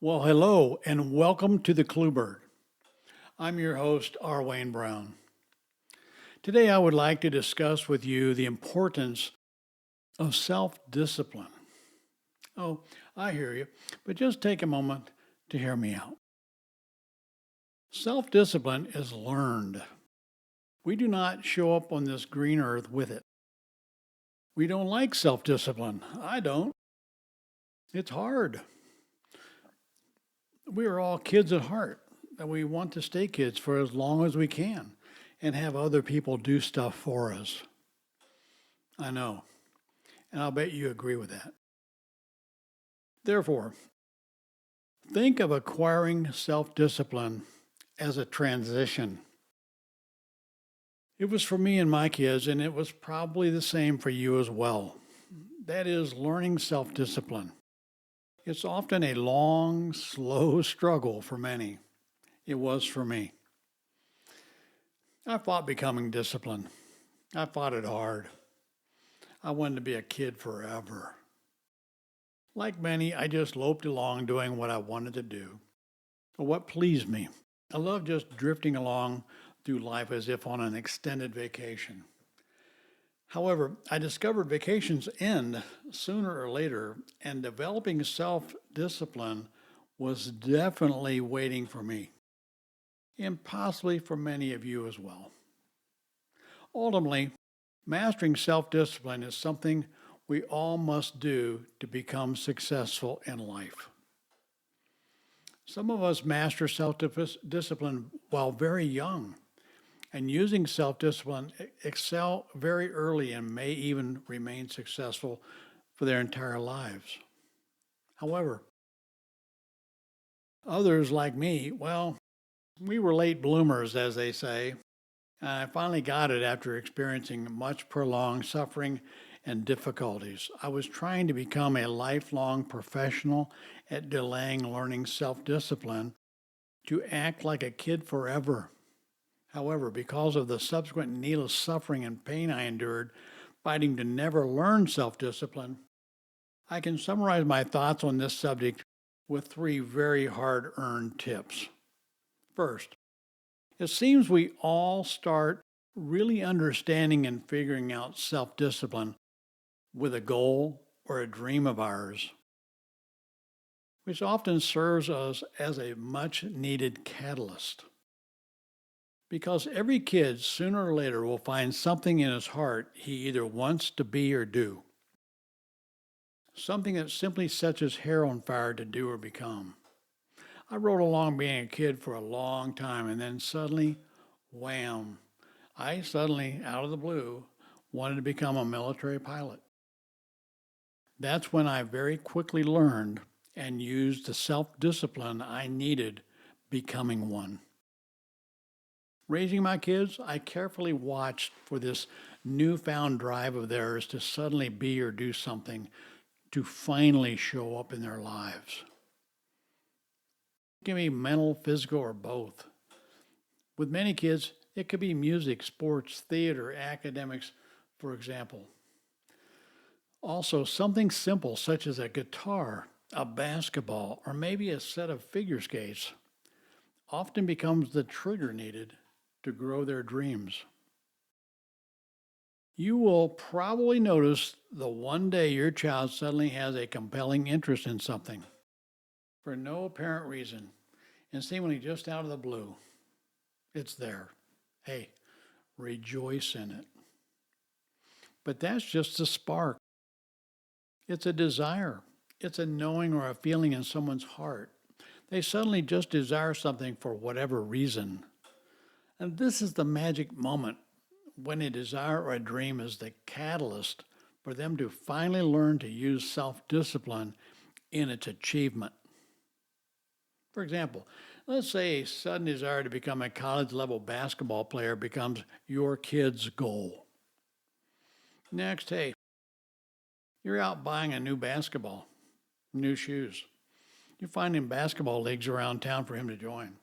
Well, hello and welcome to the Cluebird. I'm your host, R. Wayne Browne. Today, I would like to discuss with you the importance of self discipline. Oh, I hear you, but just take a moment to hear me out. Self discipline is learned. We do not show up on this green earth with it. We don't like self discipline. I don't. It's hard. We are all kids at heart, and we want to stay kids for as long as we can and have other people do stuff for us. I know, and I'll bet you agree with that. Therefore, think of acquiring self discipline as a transition. It was for me and my kids, and it was probably the same for you as well. That is, learning self discipline. It's often a long, slow struggle for many. It was for me. I fought becoming disciplined. I fought it hard. I wanted to be a kid forever. Like many, I just loped along doing what I wanted to do, or what pleased me. I love just drifting along through life as if on an extended vacation. However, I discovered vacations end sooner or later, and developing self discipline was definitely waiting for me, and possibly for many of you as well. Ultimately, mastering self discipline is something we all must do to become successful in life. Some of us master self discipline while very young, and using self discipline excel very early and may even remain successful for their entire lives. However, others like me, well, we were late bloomers, as they say, and I finally got it after experiencing much prolonged suffering and difficulties. I was trying to become a lifelong professional at delaying learning self discipline to act like a kid forever. However, because of the subsequent needless suffering and pain I endured fighting to never learn self discipline, I can summarize my thoughts on this subject with three very hard earned tips. First, it seems we all start really understanding and figuring out self discipline with a goal or a dream of ours, which often serves us as a much needed catalyst. Because every kid sooner or later will find something in his heart he either wants to be or do, something that simply sets his hair on fire to do or become. I rode along being a kid for a long time, and then suddenly, wham, I suddenly, out of the blue, wanted to become a military pilot. That's when I very quickly learned and used the self discipline I needed becoming one. Raising my kids, I carefully watched for this newfound drive of theirs to suddenly be or do something to finally show up in their lives. It can be mental, physical, or both. With many kids, it could be music, sports, theater, academics, for example. Also, something simple such as a guitar, a basketball, or maybe a set of figure skates often becomes the trigger needed to grow their dreams. You will probably notice the one day your child suddenly has a compelling interest in something for no apparent reason and seemingly just out of the blue. It's there. Hey, rejoice in it. But that's just a spark. It's a desire. It's a knowing or a feeling in someone's heart. They suddenly just desire something for whatever reason. And this is the magic moment when a desire or a dream is the catalyst for them to finally learn to use self discipline in its achievement. For example, let's say a sudden desire to become a college level basketball player becomes your kid's goal. Next, hey, you're out buying a new basketball, new shoes. You're finding basketball leagues around town for him to join.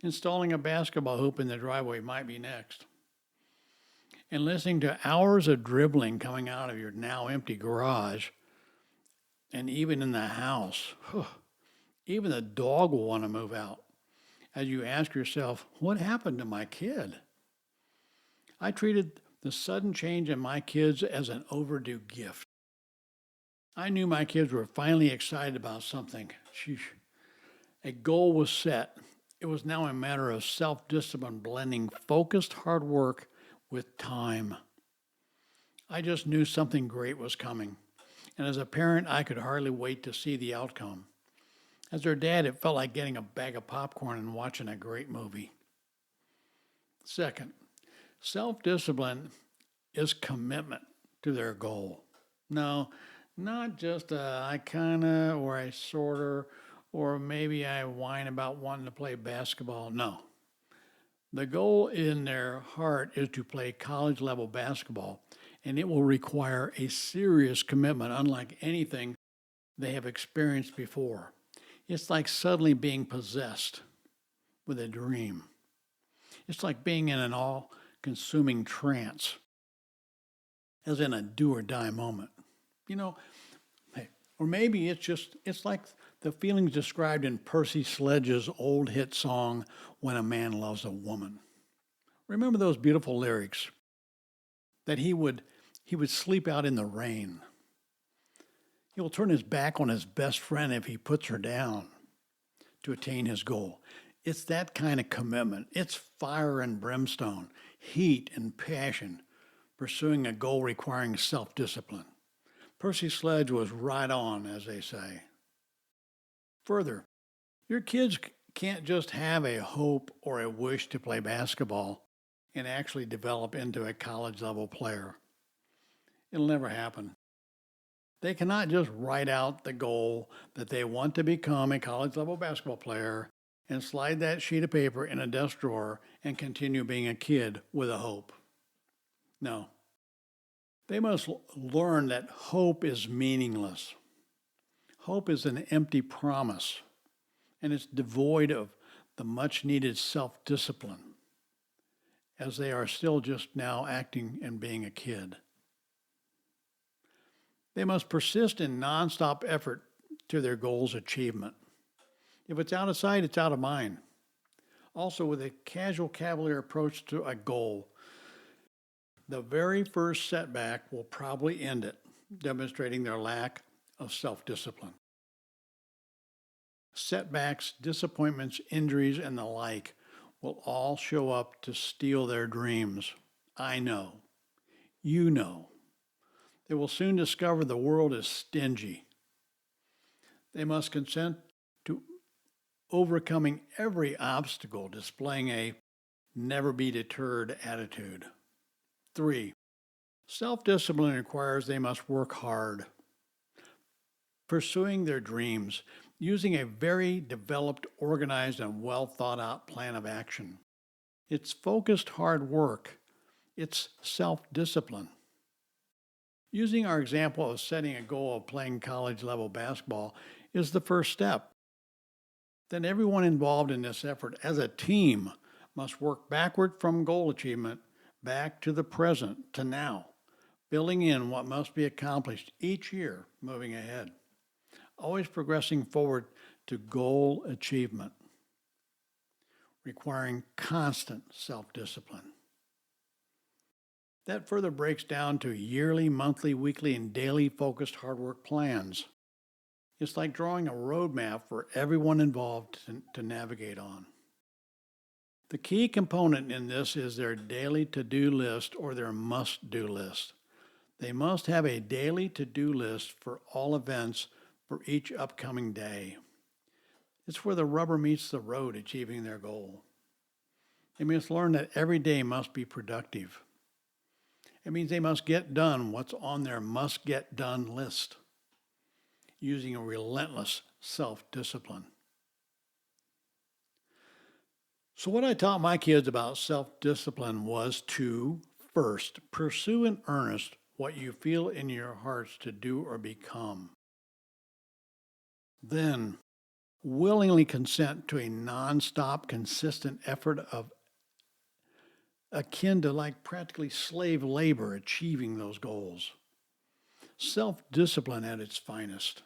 Installing a basketball hoop in the driveway might be next. And listening to hours of dribbling coming out of your now empty garage and even in the house Even the dog will want to move out. As you ask yourself, what happened to my kid? I treated the sudden change in my kids as an overdue gift. I knew my kids were finally excited about something. Sheesh. A goal was set. It was now a matter of self discipline, blending focused hard work with time. I just knew something great was coming. And as a parent, I could hardly wait to see the outcome. As their dad, it felt like getting a bag of popcorn and watching a great movie. Second, self discipline is commitment to their goal. No, not just I kinda, or I sorta, or maybe I whine about wanting to play basketball. No. The goal in their heart is to play college level basketball, and it will require a serious commitment, unlike anything they have experienced before. It's like suddenly being possessed with a dream. It's like being in an all consuming trance, as in a do or die moment. You know, or maybe it's like the feelings described in Percy Sledge's old hit song, When a Man Loves a Woman. Remember those beautiful lyrics? That he would sleep out in the rain. He will turn his back on his best friend if he puts her down to attain his goal. It's that kind of commitment. It's fire and brimstone, heat and passion, pursuing a goal requiring self-discipline. Percy Sledge was right on, as they say. Further, your kids can't just have a hope or a wish to play basketball and actually develop into a college level player. It'll never happen. They cannot just write out the goal that they want to become a college level basketball player and slide that sheet of paper in a desk drawer and continue being a kid with a hope. No. They must learn that hope is meaningless. Hope is an empty promise, and it's devoid of the much needed self discipline, as they are still just now acting and being a kid. They must persist in nonstop effort to their goal's achievement. If it's out of sight, it's out of mind. Also, with a casual cavalier approach to a goal, the very first setback will probably end it, demonstrating their lack of self-discipline. Setbacks, disappointments, injuries, and the like will all show up to steal their dreams. I know. You know. They will soon discover the world is stingy. They must consent to overcoming every obstacle, displaying a never be deterred attitude. 3. Self-discipline requires they must work hard, pursuing their dreams, using a very developed, organized, and well thought out plan of action. It's focused hard work. It's self-discipline. Using our example of setting a goal of playing college level basketball is the first step. Then everyone involved in this effort as a team must work backward from goal achievement back to the present, to now, filling in what must be accomplished each year, moving ahead, always progressing forward to goal achievement, requiring constant self-discipline. That further breaks down to yearly, monthly, weekly, and daily focused hard work plans. It's like drawing a roadmap for everyone involved to navigate on. The key component in this is their daily to-do list or their must-do list. They must have a daily to-do list for all events for each upcoming day. It's where the rubber meets the road achieving their goal. They must learn that every day must be productive. It means they must get done what's on their must-get-done list, using a relentless self-discipline. So what I taught my kids about self-discipline was to, first, pursue in earnest what you feel in your hearts to do or become. Then, willingly consent to a nonstop, consistent effort of akin to like practically slave labor achieving those goals. Self-discipline at its finest.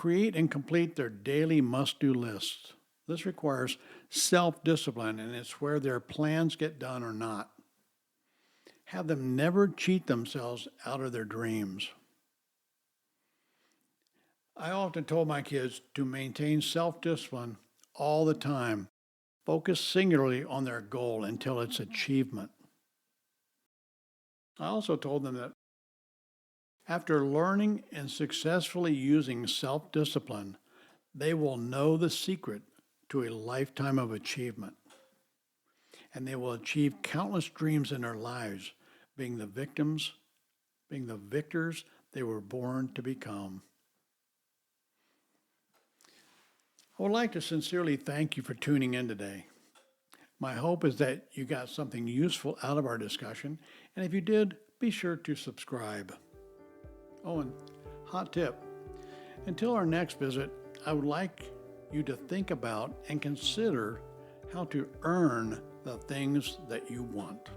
create and complete their daily must-do lists. This requires self-discipline, and it's where their plans get done or not. Have them never cheat themselves out of their dreams. I often told my kids to maintain self-discipline all the time. Focus singularly on their goal until its achievement. I also told them that after learning and successfully using self-discipline, they will know the secret to a lifetime of achievement. And they will achieve countless dreams in their lives, being the victors they were born to become. I would like to sincerely thank you for tuning in today. My hope is that you got something useful out of our discussion, and if you did, be sure to subscribe. Oh, and hot tip, until our next visit, I would like you to think about and consider how to earn the things that you want.